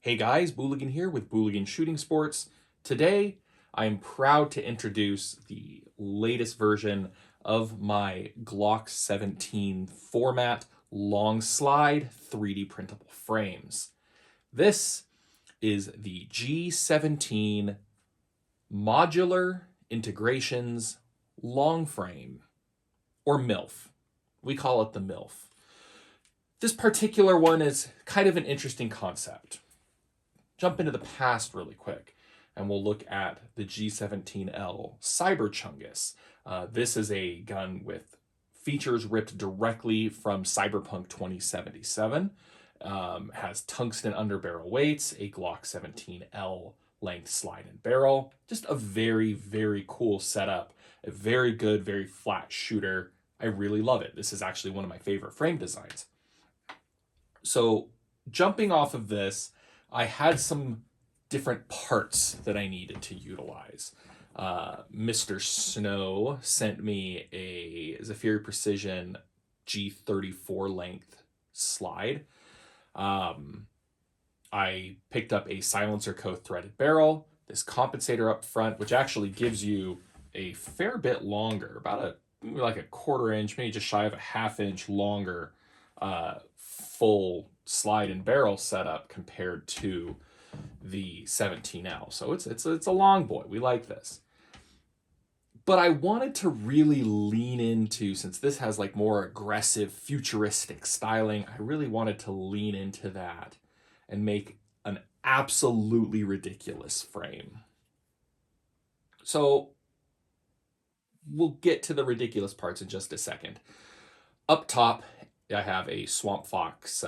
Hey guys, Booligan here with Booligan Shooting Sports. Today, I am proud to introduce the latest version of my Glock 17 format long slide 3D printable frames. This is the G17 Modular Integrations Long Frame, or MILF. We call it the MILF. This particular one is kind of an interesting concept. Jump into the past really quick, and we'll look at the G17L Cyber Chungus. This is a gun with features ripped directly from Cyberpunk 2077. Has tungsten underbarrel weights, a Glock 17L length slide and barrel. Just a very, very cool setup. A very good, very flat shooter. I really love it. This is actually one of my favorite frame designs. So jumping off of this, I had some different parts that I needed to utilize. Mr. Snow sent me a Zafiri Precision G34 length slide. I picked up a silencer co-threaded barrel, this compensator up front, which actually gives you a fair bit longer, about like a quarter inch, maybe just shy of a half inch longer full slide and barrel setup compared to the 17L. So it's a long boy. We like this. But I wanted to really lean into, since this has like more aggressive futuristic styling, I really wanted to lean into that and make an absolutely ridiculous frame. So we'll get to the ridiculous parts in just a second. Up top, I have a Swamp Fox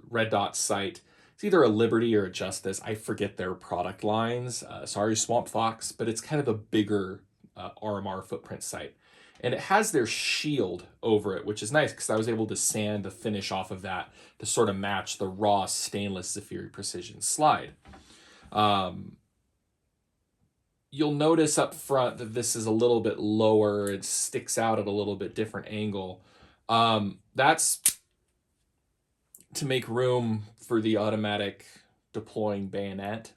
red dot sight. It's either a Liberty or a Justice. I forget their product lines. Sorry, Swamp Fox, but it's kind of a bigger RMR footprint sight. And it has their shield over it, which is nice because I was able to sand the finish off of that to sort of match the raw stainless Zafiri Precision slide. You'll notice up front that this is a little bit lower. It sticks out at a little bit different angle. That's to make room for the automatic deploying bayonet.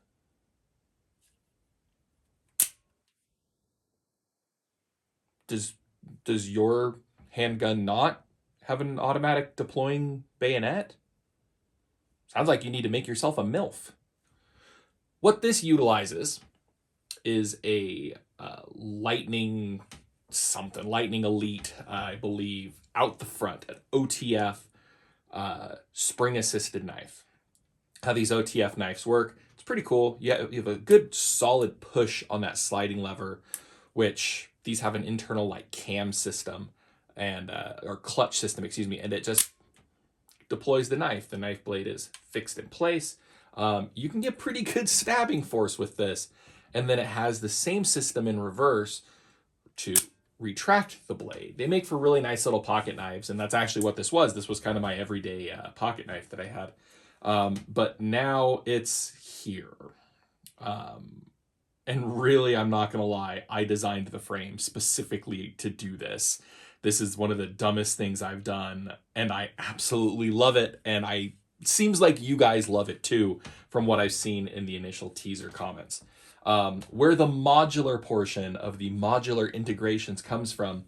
Does your handgun not have an automatic deploying bayonet? Sounds like you need to make yourself a MILF. What this utilizes is a Lightning Elite, I believe, out the front, an OTF spring-assisted knife. How these OTF knives work, it's pretty cool. You have a good solid push on that sliding lever, which these have an internal like cam system and or clutch system, excuse me, and it just deploys the knife. The knife blade is fixed in place. You can get pretty good stabbing force with this. And then it has the same system in reverse to retract the blade. They make for really nice little pocket knives, and that's actually what this was. This was kind of my everyday pocket knife that I had. But now it's here. And really, I'm not going to lie, I designed the frame specifically to do this. This is one of the dumbest things I've done, and I absolutely love it. And seems like you guys love it too, from what I've seen in the initial teaser comments. Where the modular portion of the modular integrations comes from,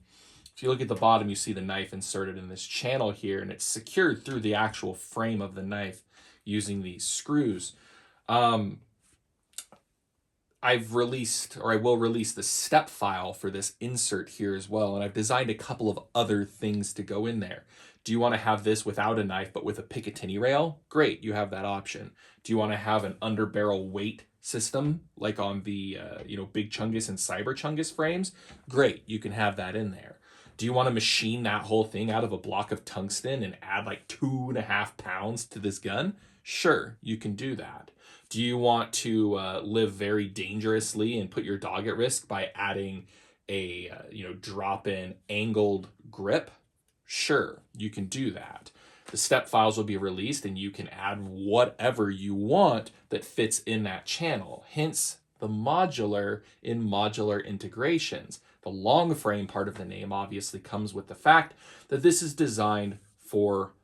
if you look at the bottom, you see the knife inserted in this channel here, and it's secured through the actual frame of the knife using these screws. I've released, or I will release, the step file for this insert here as well, and I've designed a couple of other things to go in there. Do you want to have this without a knife but with a Picatinny rail? Great, you have that option. Do you want to have an underbarrel weight system like on the Big Chungus and Cyber Chungus frames? Great, you can have that in there. Do you want to machine that whole thing out of a block of tungsten and add like 2.5 pounds to this gun? Sure, you can do that. Do you want to live very dangerously and put your dog at risk by adding a drop-in angled grip? Sure, you can do that. The step files will be released and you can add whatever you want that fits in that channel. Hence the modular in modular integrations. The long frame part of the name obviously comes with the fact that this is designed for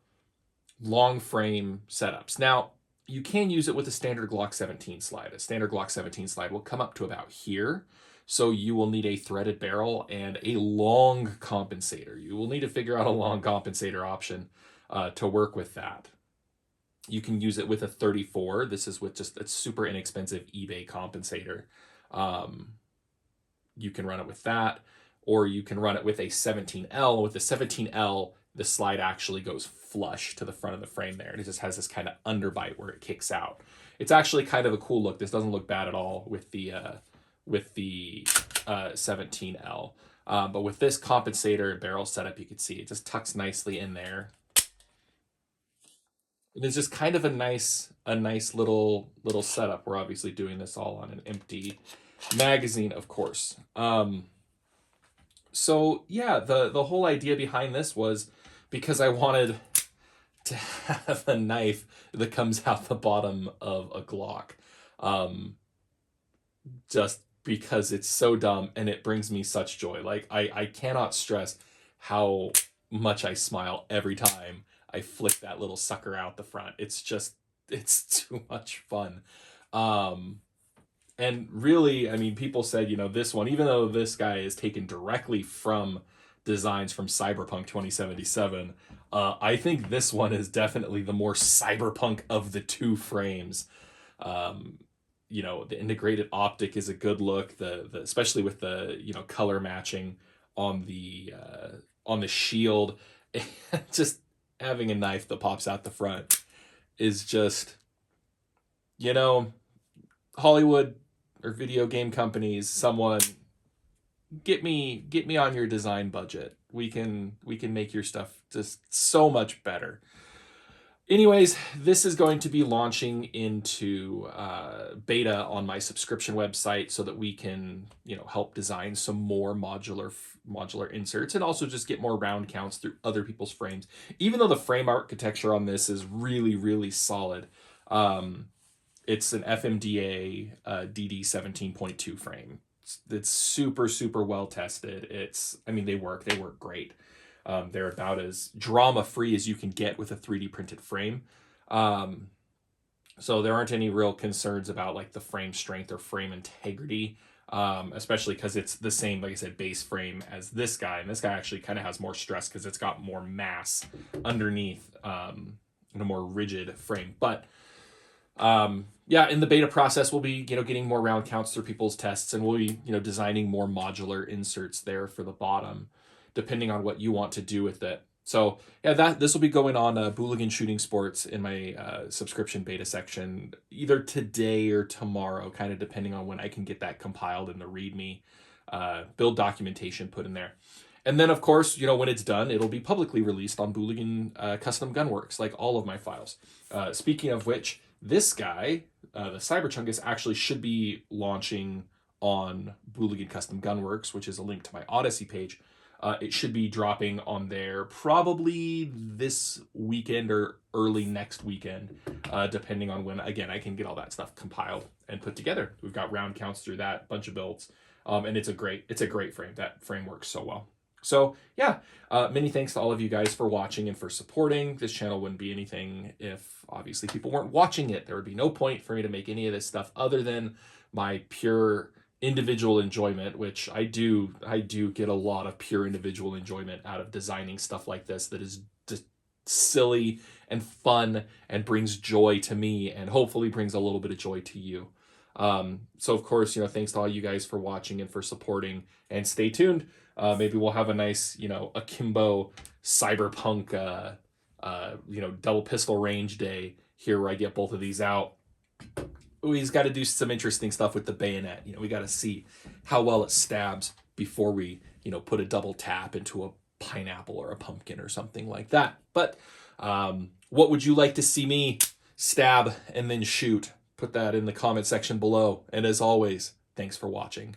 long frame setups. Now, you can use it with a standard Glock 17 slide. A standard Glock 17 slide will come up to about here. So you will need a threaded barrel and a long compensator. You will need to figure out a long compensator option to work with that. You can use it with a 34. This is with just a super inexpensive eBay compensator. You can run it with that, or you can run it with a 17L. With the 17L, the slide actually goes flush to the front of the frame there, and it just has this kind of underbite where it kicks out. It's actually kind of a cool look. This doesn't look bad at all with the 17L. But with this compensator barrel setup, you can see it just tucks nicely in there. And it's just kind of a nice little setup. We're obviously doing this all on an empty magazine, of course. So yeah, the whole idea behind this was because I wanted to have a knife that comes out the bottom of a Glock. Just because it's so dumb and it brings me such joy. Like I cannot stress how much I smile every time I flick that little sucker out the front. It's too much fun. And really, I mean, people said, this one, even though this guy is taken directly from designs from Cyberpunk 2077, I think this one is definitely the more cyberpunk of the two frames. The integrated optic is a good look, the especially with the, color matching on the shield. Just having a knife that pops out the front is just, Hollywood or video game companies, someone get me on your design budget. We can make your stuff just so much better. Anyways, this is going to be launching into beta on my subscription website so that we can, help design some more modular inserts and also just get more round counts through other people's frames. Even though the frame architecture on this is really, really solid, it's an FMDA DD 17.2 frame. It's super, super well tested. They work great. They're about as drama-free as you can get with a 3D printed frame. So there aren't any real concerns about like the frame strength or frame integrity, especially because it's the same, like I said, base frame as this guy. And this guy actually kind of has more stress because it's got more mass underneath in a more rigid frame. But in the beta process, we'll be, getting more round counts through people's tests, and we'll be, designing more modular inserts there for the bottom, depending on what you want to do with it. So yeah, this will be going on Booligan Shooting Sports in my subscription beta section either today or tomorrow, kind of depending on when I can get that compiled and the README build documentation put in there. And then, of course, when it's done, it'll be publicly released on Booligan Custom Gunworks, like all of my files. Speaking of which, this guy, the Cyberchungus, actually should be launching on Booligan Custom Gunworks, which is a link to my Odyssey page. It should be dropping on there probably this weekend or early next weekend, depending on when, again, I can get all that stuff compiled and put together. We've got round counts through that, bunch of builds, and it's a great frame. That frame works so well. So yeah, many thanks to all of you guys for watching and for supporting. This channel wouldn't be anything if obviously people weren't watching it. There would be no point for me to make any of this stuff other than my pure individual enjoyment, which I do get a lot of pure individual enjoyment out of designing stuff like this that is just silly and fun and brings joy to me and hopefully brings a little bit of joy to you. So of course, thanks to all you guys for watching and for supporting, and stay tuned. Maybe we'll have a nice, akimbo cyberpunk, double pistol range day here where I get both of these out. We've got to do some interesting stuff with the bayonet. We got to see how well it stabs before we, put a double tap into a pineapple or a pumpkin or something like that. But what would you like to see me stab and then shoot? Put that in the comment section below. And as always, thanks for watching.